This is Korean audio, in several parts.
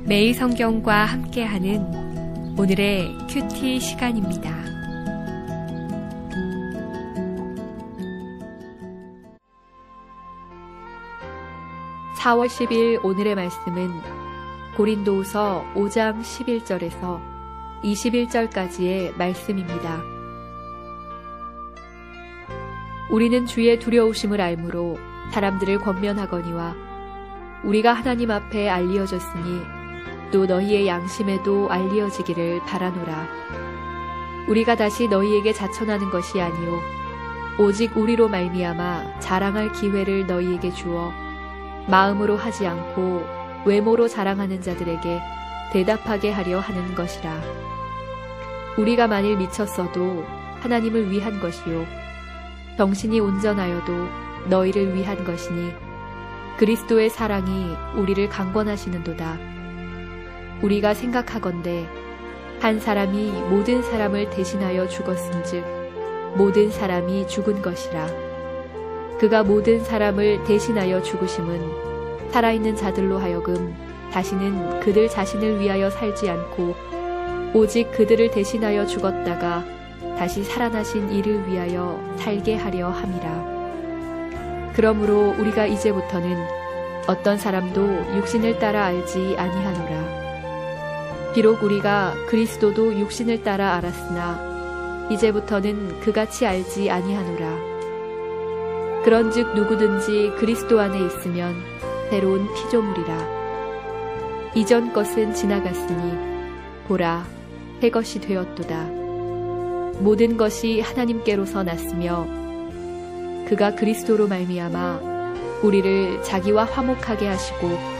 매일 성경과 함께하는 오늘의 큐티 시간입니다. (4월 10일) 오늘의 말씀은 고린도후서 5장 11절에서 21절까지의 말씀입니다. 우리는 주의 두려우심을 알므로 사람들을 권면하거니와 우리가 하나님 앞에 알리어졌으니 또 너희의 양심에도 알리어지기를 바라노라. 우리가 다시 너희에게 자천하는 것이 아니요 오직 우리로 말미암아 자랑할 기회를 너희에게 주어 마음으로 하지 않고 외모로 자랑하는 자들에게 대답하게 하려 하는 것이라. 우리가 만일 미쳤어도 하나님을 위한 것이요 정신이 온전하여도 너희를 위한 것이니 그리스도의 사랑이 우리를 강권하시는도다. 우리가 생각하건대 한 사람이 모든 사람을 대신하여 죽었은즉 모든 사람이 죽은 것이라. 그가 모든 사람을 대신하여 죽으심은 살아있는 자들로 하여금 다시는 그들 자신을 위하여 살지 않고 오직 그들을 대신하여 죽었다가 다시 살아나신 이를 위하여 살게 하려 함이라. 그러므로 우리가 이제부터는 어떤 사람도 육신을 따라 알지 아니하노라. 비록 우리가 그리스도도 육신을 따라 알았으나 이제부터는 그같이 알지 아니하노라. 그런즉 누구든지 그리스도 안에 있으면 새로운 피조물이라. 이전 것은 지나갔으니 보라 새 것이 되었도다. 모든 것이 하나님께로서 났으며 그가 그리스도로 말미암아 우리를 자기와 화목하게 하시고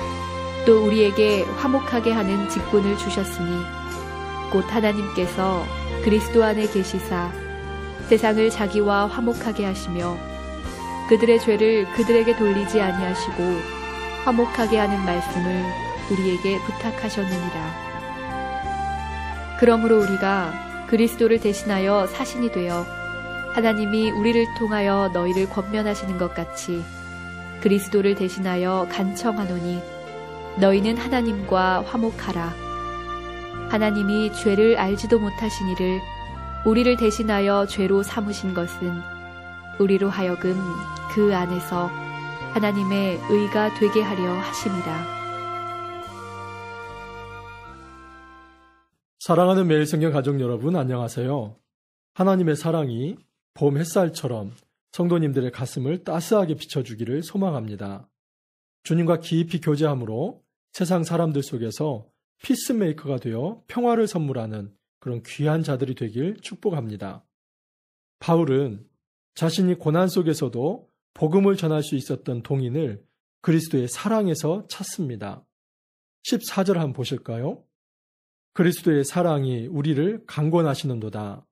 또 우리에게 화목하게 하는 직분을 주셨으니 곧 하나님께서 그리스도 안에 계시사 세상을 자기와 화목하게 하시며 그들의 죄를 그들에게 돌리지 아니하시고 화목하게 하는 말씀을 우리에게 부탁하셨느니라. 그러므로 우리가 그리스도를 대신하여 사신이 되어 하나님이 우리를 통하여 너희를 권면하시는 것 같이 그리스도를 대신하여 간청하노니 너희는 하나님과 화목하라. 하나님이 죄를 알지도 못하신 이를 우리를 대신하여 죄로 삼으신 것은 우리로 하여금 그 안에서 하나님의 의가 되게 하려 하심이라. 사랑하는 매일 성경 가족 여러분, 안녕하세요. 하나님의 사랑이 봄 햇살처럼 성도님들의 가슴을 따스하게 비춰주기를 소망합니다. 주님과 깊이 교제함으로 세상 사람들 속에서 피스메이커가 되어 평화를 선물하는 그런 귀한 자들이 되길 축복합니다. 바울은 자신이 고난 속에서도 복음을 전할 수 있었던 동인을 그리스도의 사랑에서 찾습니다. 14절 한번 보실까요? 그리스도의 사랑이 우리를 강권하시는도다.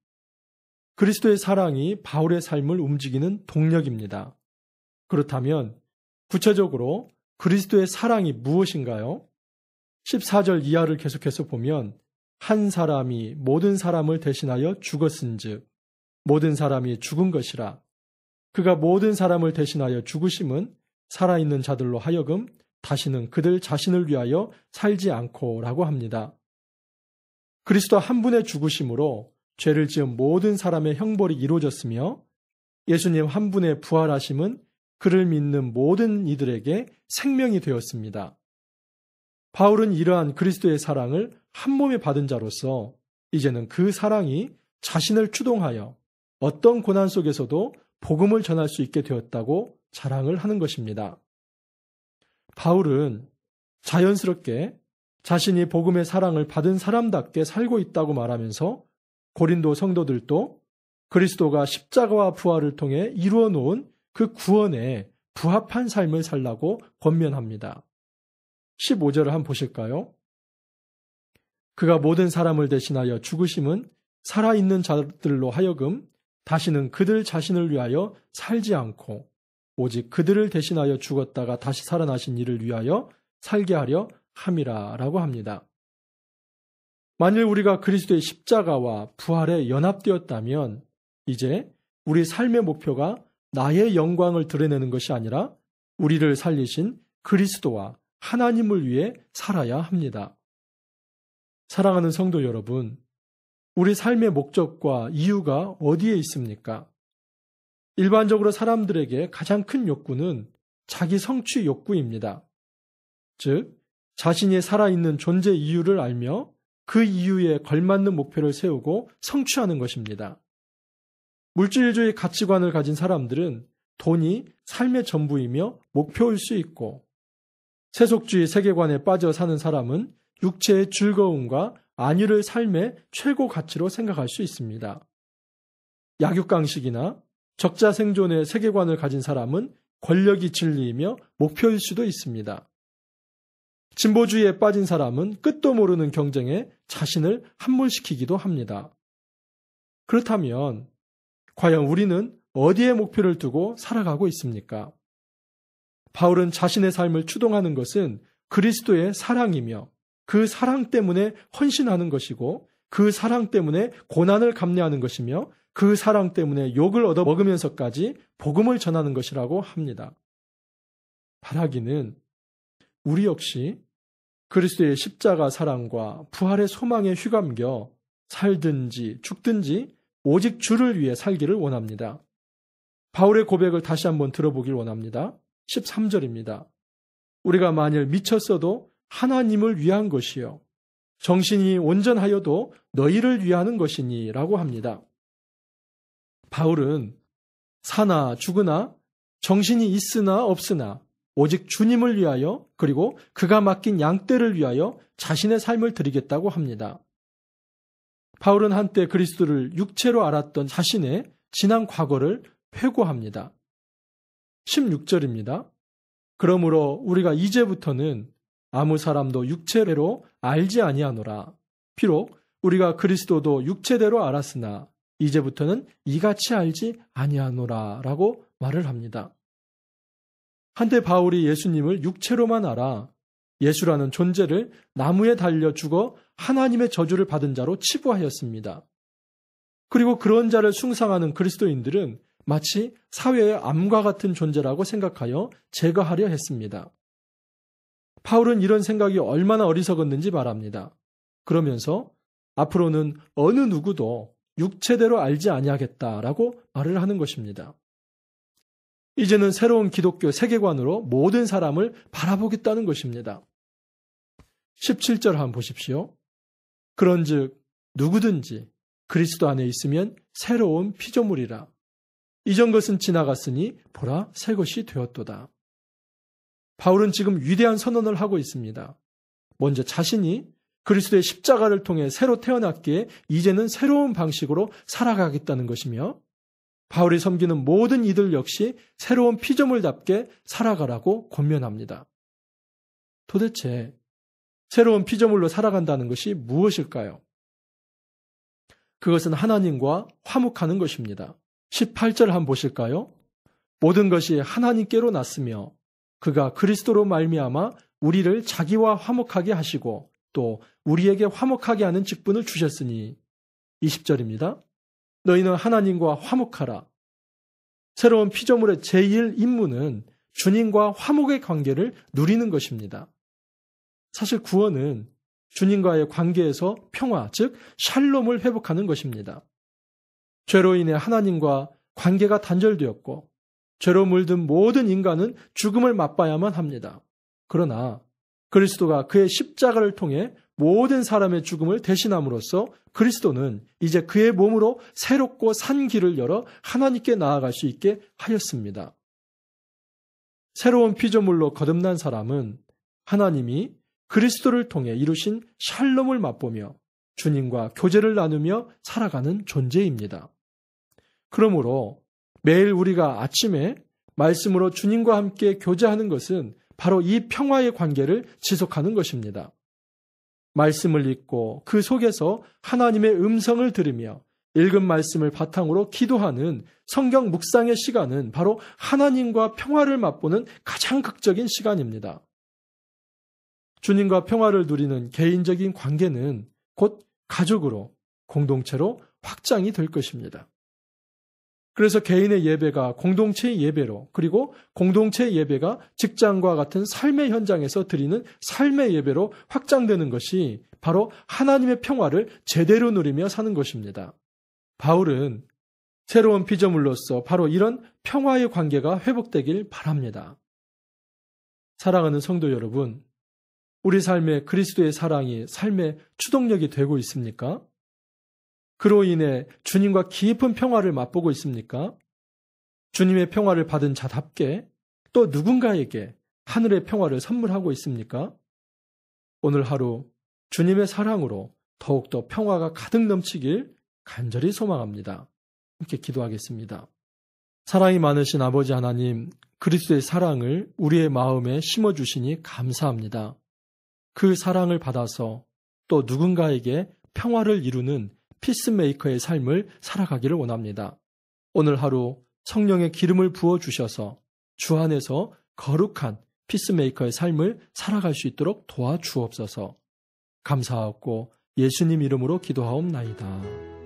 그리스도의 사랑이 바울의 삶을 움직이는 동력입니다. 그렇다면 구체적으로 그리스도의 사랑이 무엇인가요? 14절 이하를 계속해서 보면 한 사람이 모든 사람을 대신하여 죽었은즉 모든 사람이 죽은 것이라. 그가 모든 사람을 대신하여 죽으심은 살아있는 자들로 하여금 다시는 그들 자신을 위하여 살지 않고 라고 합니다. 그리스도 한 분의 죽으심으로 죄를 지은 모든 사람의 형벌이 이루어졌으며 예수님 한 분의 부활하심은 그를 믿는 모든 이들에게 생명이 되었습니다. 바울은 이러한 그리스도의 사랑을 한 몸에 받은 자로서 이제는 그 사랑이 자신을 추동하여 어떤 고난 속에서도 복음을 전할 수 있게 되었다고 자랑을 하는 것입니다. 바울은 자연스럽게 자신이 복음의 사랑을 받은 사람답게 살고 있다고 말하면서 고린도 성도들도 그리스도가 십자가와 부활을 통해 이루어 놓은 그 구원에 부합한 삶을 살라고 권면합니다. 15절을 한번 보실까요? 그가 모든 사람을 대신하여 죽으심은 살아있는 자들로 하여금 다시는 그들 자신을 위하여 살지 않고 오직 그들을 대신하여 죽었다가 다시 살아나신 이를 위하여 살게 하려 함이라 라고 합니다. 만일 우리가 그리스도의 십자가와 부활에 연합되었다면 이제 우리 삶의 목표가 나의 영광을 드러내는 것이 아니라 우리를 살리신 그리스도와 하나님을 위해 살아야 합니다. 사랑하는 성도 여러분, 우리 삶의 목적과 이유가 어디에 있습니까? 일반적으로 사람들에게 가장 큰 욕구는 자기 성취 욕구입니다. 즉, 자신이 살아있는 존재 이유를 알며 그 이유에 걸맞는 목표를 세우고 성취하는 것입니다. 물질주의 가치관을 가진 사람들은 돈이 삶의 전부이며 목표일 수 있고, 세속주의 세계관에 빠져 사는 사람은 육체의 즐거움과 안위를 삶의 최고 가치로 생각할 수 있습니다. 약육강식이나 적자 생존의 세계관을 가진 사람은 권력이 진리이며 목표일 수도 있습니다. 진보주의에 빠진 사람은 끝도 모르는 경쟁에 자신을 함몰시키기도 합니다. 그렇다면 과연 우리는 어디에 목표를 두고 살아가고 있습니까? 바울은 자신의 삶을 추동하는 것은 그리스도의 사랑이며 그 사랑 때문에 헌신하는 것이고 그 사랑 때문에 고난을 감내하는 것이며 그 사랑 때문에 욕을 얻어먹으면서까지 복음을 전하는 것이라고 합니다. 바라기는 우리 역시 그리스도의 십자가 사랑과 부활의 소망에 휘감겨 살든지 죽든지 오직 주를 위해 살기를 원합니다. 바울의 고백을 다시 한번 들어보길 원합니다. 13절입니다. 우리가 만일 미쳤어도 하나님을 위한 것이요 정신이 온전하여도 너희를 위하는 것이니 라고 합니다. 바울은 사나 죽으나 정신이 있으나 없으나 오직 주님을 위하여 그리고 그가 맡긴 양떼를 위하여 자신의 삶을 드리겠다고 합니다. 바울은 한때 그리스도를 육체로 알았던 자신의 지난 과거를 회고합니다. 16절입니다. 그러므로 우리가 이제부터는 아무 사람도 육체대로 알지 아니하노라. 비록 우리가 그리스도도 육체대로 알았으나 이제부터는 이같이 알지 아니하노라 라고 말을 합니다. 한때 바울이 예수님을 육체로만 알아 예수라는 존재를 나무에 달려 죽어 하나님의 저주를 받은 자로 치부하였습니다. 그리고 그런 자를 숭상하는 그리스도인들은 마치 사회의 암과 같은 존재라고 생각하여 제거하려 했습니다. 바울은 이런 생각이 얼마나 어리석었는지 말합니다. 그러면서 앞으로는 어느 누구도 육체대로 알지 아니하겠다라고 말을 하는 것입니다. 이제는 새로운 기독교 세계관으로 모든 사람을 바라보겠다는 것입니다. 17절 한번 보십시오. 그런즉 누구든지 그리스도 안에 있으면 새로운 피조물이라. 이전 것은 지나갔으니 보라 새 것이 되었도다. 바울은 지금 위대한 선언을 하고 있습니다. 먼저 자신이 그리스도의 십자가를 통해 새로 태어났기에 이제는 새로운 방식으로 살아가겠다는 것이며 바울이 섬기는 모든 이들 역시 새로운 피조물답게 살아가라고 권면합니다. 도대체 새로운 피조물로 살아간다는 것이 무엇일까요? 그것은 하나님과 화목하는 것입니다. 18절 한번 보실까요? 모든 것이 하나님께로 났으며 그가 그리스도로 말미암아 우리를 자기와 화목하게 하시고 또 우리에게 화목하게 하는 직분을 주셨으니 20절입니다. 너희는 하나님과 화목하라. 새로운 피조물의 제1 임무는 주님과 화목의 관계를 누리는 것입니다. 사실 구원은 주님과의 관계에서 평화, 즉 샬롬을 회복하는 것입니다. 죄로 인해 하나님과 관계가 단절되었고 죄로 물든 모든 인간은 죽음을 맛봐야만 합니다. 그러나 그리스도가 그의 십자가를 통해 모든 사람의 죽음을 대신함으로써 그리스도는 이제 그의 몸으로 새롭고 산 길을 열어 하나님께 나아갈 수 있게 하였습니다. 새로운 피조물로 거듭난 사람은 하나님이 그리스도를 통해 이루신 샬롬을 맛보며 주님과 교제를 나누며 살아가는 존재입니다. 그러므로 매일 우리가 아침에 말씀으로 주님과 함께 교제하는 것은 바로 이 평화의 관계를 지속하는 것입니다. 말씀을 읽고 그 속에서 하나님의 음성을 들으며 읽은 말씀을 바탕으로 기도하는 성경 묵상의 시간은 바로 하나님과 평화를 맛보는 가장 극적인 시간입니다. 주님과 평화를 누리는 개인적인 관계는 곧 가족으로, 공동체로 확장이 될 것입니다. 그래서 개인의 예배가 공동체의 예배로, 그리고 공동체의 예배가 직장과 같은 삶의 현장에서 드리는 삶의 예배로 확장되는 것이 바로 하나님의 평화를 제대로 누리며 사는 것입니다. 바울은 새로운 피조물로서 바로 이런 평화의 관계가 회복되길 바랍니다. 사랑하는 성도 여러분, 우리 삶에 그리스도의 사랑이 삶의 추동력이 되고 있습니까? 그로 인해 주님과 깊은 평화를 맛보고 있습니까? 주님의 평화를 받은 자답게 또 누군가에게 하늘의 평화를 선물하고 있습니까? 오늘 하루 주님의 사랑으로 더욱더 평화가 가득 넘치길 간절히 소망합니다. 함께 기도하겠습니다. 사랑이 많으신 아버지 하나님, 그리스도의 사랑을 우리의 마음에 심어주시니 감사합니다. 그 사랑을 받아서 또 누군가에게 평화를 이루는 피스메이커의 삶을 살아가기를 원합니다. 오늘 하루 성령의 기름을 부어주셔서 주 안에서 거룩한 피스메이커의 삶을 살아갈 수 있도록 도와주옵소서. 감사하고 예수님 이름으로 기도하옵나이다.